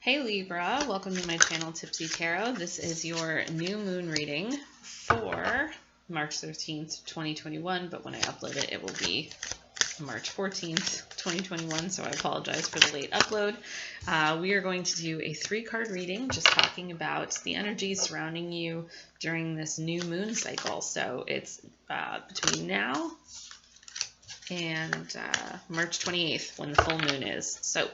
Hey Libra, welcome to my channel Tipsy Tarot. This is your new moon reading for March 13th, 2021, but when I upload it, it will be March 14th, 2021, so I apologize for the late upload. We are going to do a 3-card reading, just talking about the energy surrounding you during this new moon cycle. So it's between now and March 28th when the full moon is. So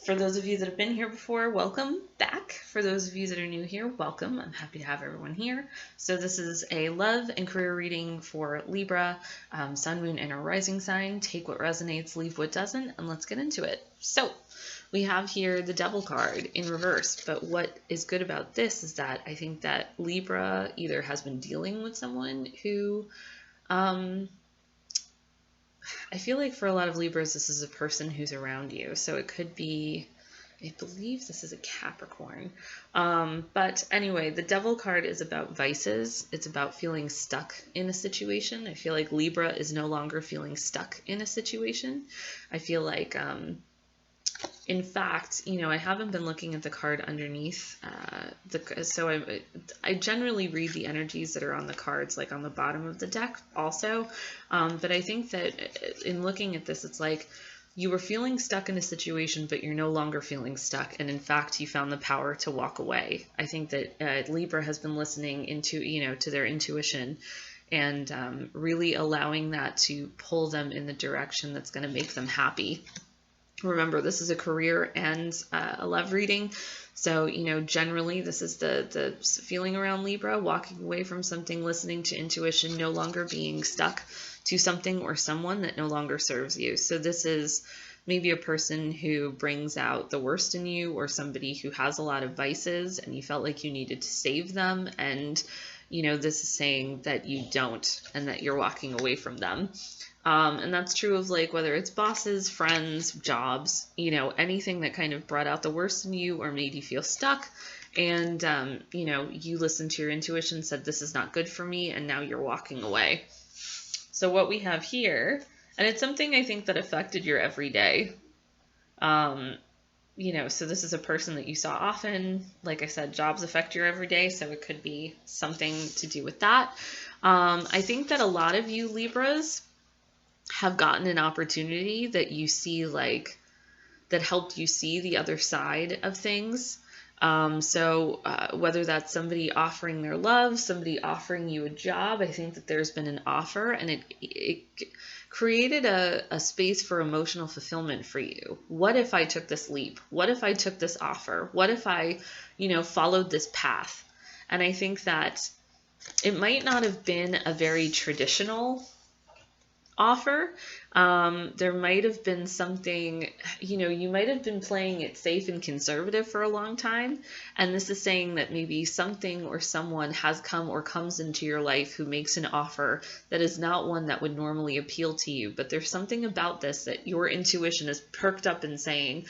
for those of you that have been here before, welcome back. For those of you that are new here, welcome. I'm happy to have everyone here. So this is a love and career reading for Libra, sun, moon, and a rising sign. Take what resonates, leave what doesn't, and let's get into it. So we have here the Devil card in reverse, but what is good about this is that I think that Libra either has been dealing with someone who I feel like for a lot of Libras, this is a person who's around you. So it could be, I believe this is a Capricorn. But anyway, the Devil card is about vices. It's about feeling stuck in a situation. I feel like Libra is no longer feeling stuck in a situation. I feel like, in fact, I haven't been looking at the card underneath. So I generally read the energies that are on the cards, like on the bottom of the deck also. But I think that in looking at this, it's like you were feeling stuck in a situation, but you're no longer feeling stuck. And in fact, you found the power to walk away. I think that Libra has been listening to their intuition and really allowing that to pull them in the direction that's going to make them happy. Remember, this is a career and a love reading. So, generally this is the feeling around Libra, walking away from something, listening to intuition, no longer being stuck to something or someone that no longer serves you. So this is maybe a person who brings out the worst in you, or somebody who has a lot of vices and you felt like you needed to save them. And, this is saying that you don't, and that you're walking away from them. And that's true of like whether it's bosses, friends, jobs, anything that kind of brought out the worst in you or made you feel stuck. And, you listened to your intuition, said this is not good for me, and now you're walking away. So what we have here, and it's something I think that affected your everyday. So this is a person that you saw often. Like I said, jobs affect your everyday, so it could be something to do with that. I think that a lot of you Libras have gotten an opportunity that you see, like, that helped you see the other side of things. So whether that's somebody offering their love, somebody offering you a job, I think that there's been an offer, and it created a space for emotional fulfillment for you. What if I took this leap? What if I took this offer? What if I, followed this path? And I think that it might not have been a very traditional offer. There might have been something, you might have been playing it safe and conservative for a long time. And this is saying that maybe something or someone has come or comes into your life who makes an offer that is not one that would normally appeal to you. But there's something about this that your intuition is perked up and saying,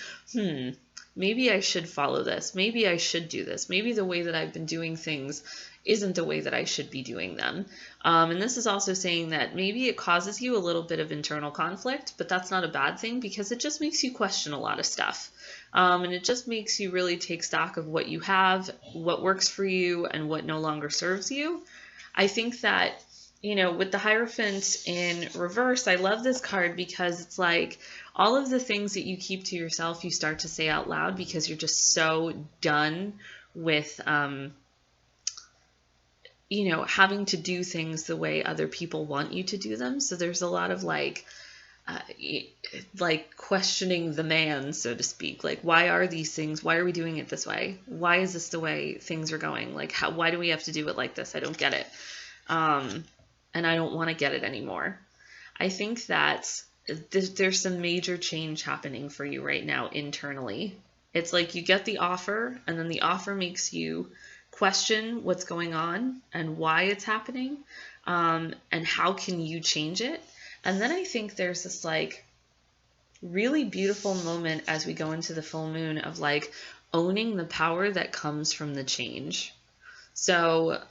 maybe I should follow this. Maybe I should do this. Maybe the way that I've been doing things isn't the way that I should be doing them. And this is also saying that maybe it causes you a little bit of internal conflict, but that's not a bad thing, because it just makes you question a lot of stuff. And it just makes you really take stock of what you have, what works for you, and what no longer serves you. I think that, with the Hierophant in reverse, I love this card because it's like all of the things that you keep to yourself, you start to say out loud because you're just so done with, having to do things the way other people want you to do them. So there's a lot of like questioning the man, so to speak. Like, why are these things? Why are we doing it this way? Why is this the way things are going? Like, why do we have to do it like this? I don't get it. And I don't want to get it anymore. I think that there's some major change happening for you right now internally. It's like you get the offer, and then the offer makes you question what's going on and why it's happening, and how can you change it. And then I think there's this like really beautiful moment as we go into the full moon of like owning the power that comes from the change. So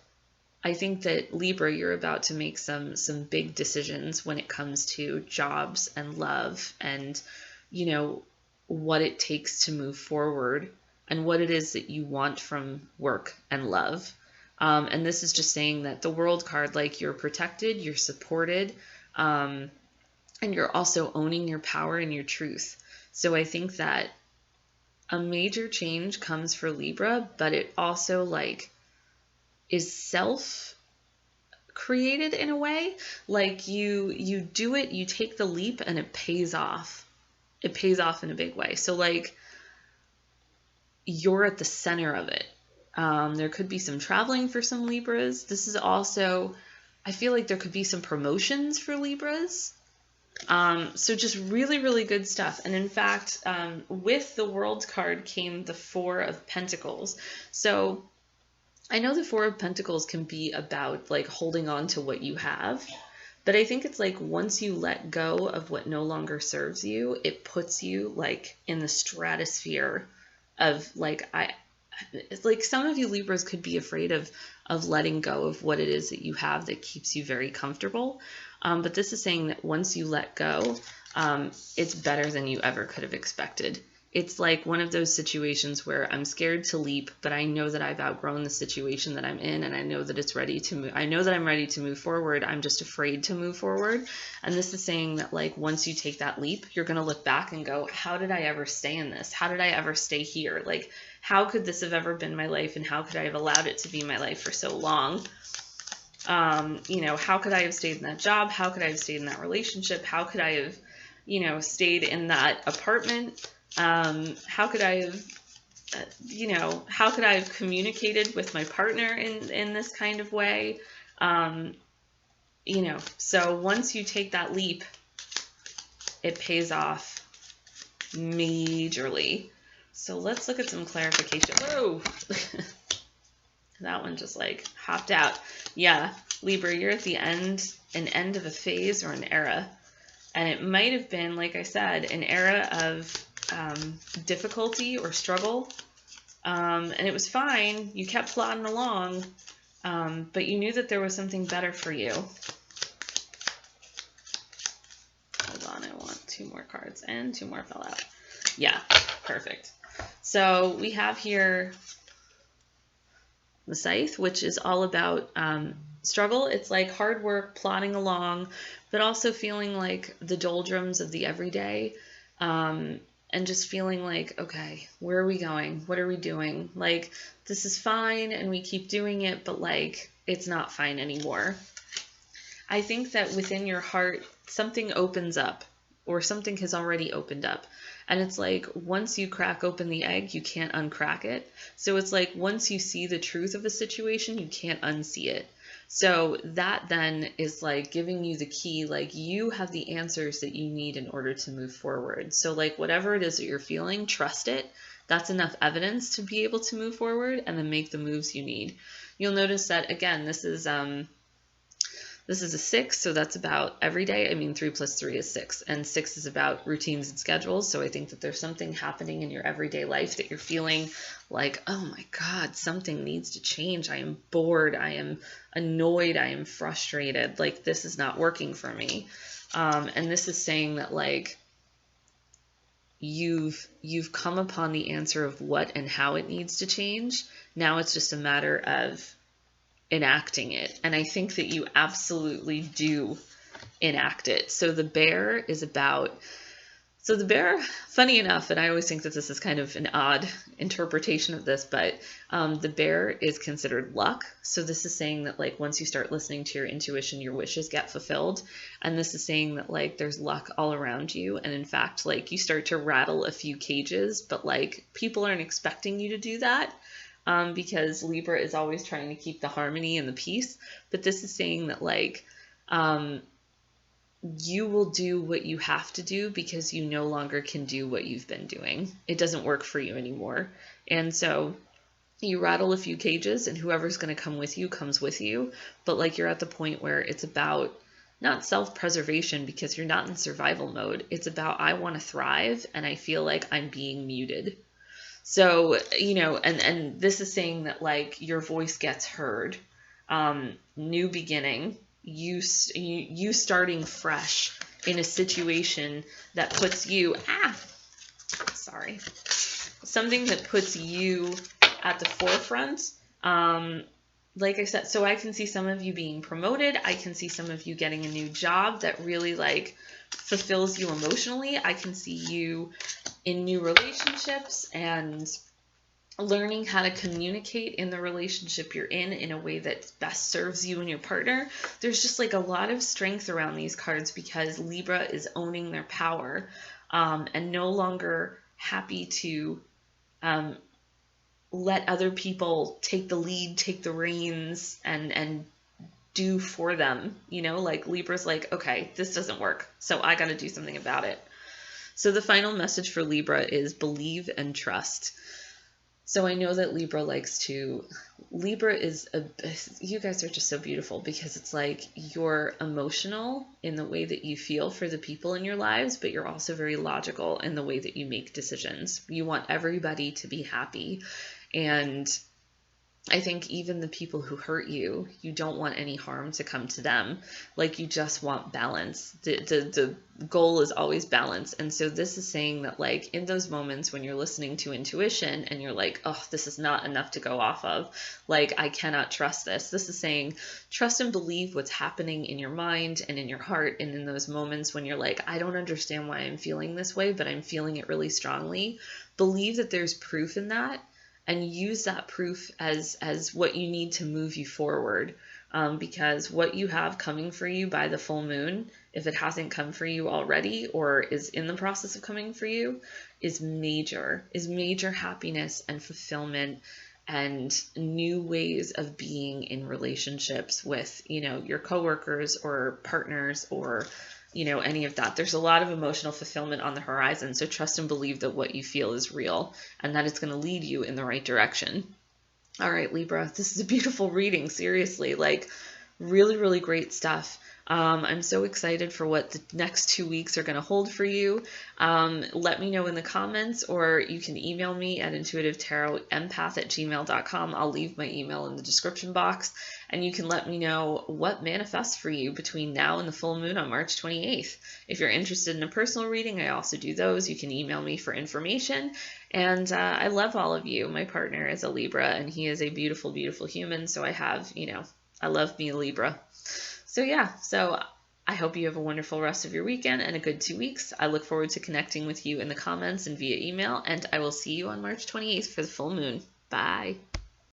I think that Libra, you're about to make some big decisions when it comes to jobs and love and, what it takes to move forward and what it is that you want from work and love. And this is just saying that the World card, like, you're protected, you're supported, and you're also owning your power and your truth. So I think that a major change comes for Libra, but it also, like, is self created in a way. Like, you do it, you take the leap, and it pays off. It pays off in a big way. So, like, you're at the center of it. There could be some traveling for some Libras. This is also, I feel like there could be some promotions for Libras. So just really, really good stuff. And in fact, with the World card came the Four of Pentacles. So I know the Four of Pentacles can be about, like, holding on to what you have. But I think it's like, once you let go of what no longer serves you, it puts you, like, in the stratosphere of, like, it's like some of you Libras could be afraid of letting go of what it is that you have that keeps you very comfortable. But this is saying that once you let go, it's better than you ever could have expected. It's like one of those situations where I'm scared to leap, but I know that I've outgrown the situation that I'm in, and I know that it's ready to move. I know that I'm ready to move forward. I'm just afraid to move forward. And this is saying that, like, once you take that leap, you're going to look back and go, how did I ever stay in this? How did I ever stay here? Like, how could this have ever been my life? And how could I have allowed it to be my life for so long? How could I have stayed in that job? How could I have stayed in that relationship? How could I have, stayed in that apartment? How could I have, how could I have communicated with my partner in this kind of way? So once you take that leap, it pays off majorly. So let's look at some clarification. Whoa! That one just, like, hopped out. Yeah, Libra, you're at an end of a phase or an era. And it might have been, like I said, an era of difficulty or struggle. And it was fine. You kept plodding along. But you knew that there was something better for you. Hold on, I want 2 more cards. And 2 more fell out. Yeah, perfect. So we have here the Scythe, which is all about struggle. It's like hard work, plodding along, but also feeling like the doldrums of the everyday, and just feeling like, okay, where are we going? What are we doing? Like, this is fine, and we keep doing it, but, like, it's not fine anymore. I think that within your heart, something opens up, or something has already opened up. And it's like, once you crack open the egg, you can't uncrack it. So it's like, once you see the truth of a situation, you can't unsee it. So that then is, like, giving you the key, like, you have the answers that you need in order to move forward. So, like, whatever it is that you're feeling, trust it. That's enough evidence to be able to move forward and then make the moves you need. You'll notice that, again, this is a 6, so that's about every day. I mean, 3 plus 3 is 6, and 6 is about routines and schedules. So I think that there's something happening in your everyday life that you're feeling like, oh my God, something needs to change. I am bored. I am annoyed. I am frustrated. Like, this is not working for me. And this is saying that, like, you've come upon the answer of what and how it needs to change. Now it's just a matter of enacting it. And I think that you absolutely do enact it. So the bear is about, so the bear, funny enough, and I always think that this is kind of an odd interpretation of this, but the bear is considered luck. So this is saying that, like, once you start listening to your intuition, your wishes get fulfilled. And this is saying that, like, there's luck all around you. And in fact, like, you start to rattle a few cages, but, like, people aren't expecting you to do that. Because Libra is always trying to keep the harmony and the peace. But this is saying that, like, you will do what you have to do because you no longer can do what you've been doing. It doesn't work for you anymore. And so you rattle a few cages, and whoever's going to come with you comes with you. But, like, you're at the point where it's about not self-preservation because you're not in survival mode. It's about, I want to thrive, and I feel like I'm being muted. So, and this is saying that, like, your voice gets heard, new beginning, you starting fresh in a situation that puts you, sorry, something that puts you at the forefront. Like I said, so I can see some of you being promoted. I can see some of you getting a new job that really like fulfills you emotionally. I can see you in new relationships and learning how to communicate in the relationship you're in a way that best serves you and your partner. There's just like a lot of strength around these cards because Libra is owning their power, and no longer happy to let other people take the lead, take the reins, and do for them. You know, like Libra's like, okay, this doesn't work, so I got to do something about it. So the final message for Libra is believe and trust. So I know that Libra is, you guys are just so beautiful because it's like you're emotional in the way that you feel for the people in your lives, but you're also very logical in the way that you make decisions. You want everybody to be happy. And I think even the people who hurt you, you don't want any harm to come to them. Like you just want balance. The goal is always balance. And so this is saying that like in those moments when you're listening to intuition and you're like, oh, this is not enough to go off of, like I cannot trust this. This is saying trust and believe what's happening in your mind and in your heart. And in those moments when you're like, I don't understand why I'm feeling this way, but I'm feeling it really strongly. Believe that there's proof in that. And use that proof as what you need to move you forward. Because what you have coming for you by the full moon, if it hasn't come for you already or is in the process of coming for you, is major happiness and fulfillment and new ways of being in relationships with, you know, your coworkers or partners or you know, any of that. There's a lot of emotional fulfillment on the horizon. So trust and believe that what you feel is real and that it's going to lead you in the right direction. All right, Libra, this is a beautiful reading. Seriously, like really, really great stuff. I'm so excited for what the next 2 weeks are going to hold for you. Let me know in the comments, or you can email me at intuitivetarotempath@gmail.com. I'll leave my email in the description box, and you can let me know what manifests for you between now and the full moon on March 28th. If you're interested in a personal reading, I also do those. You can email me for information. And I love all of you. My partner is a Libra, and he is a beautiful, beautiful human. So I have, you know, I love me a Libra. So yeah, so I hope you have a wonderful rest of your weekend and a good 2 weeks. I look forward to connecting with you in the comments and via email, and I will see you on March 28th for the full moon. Bye.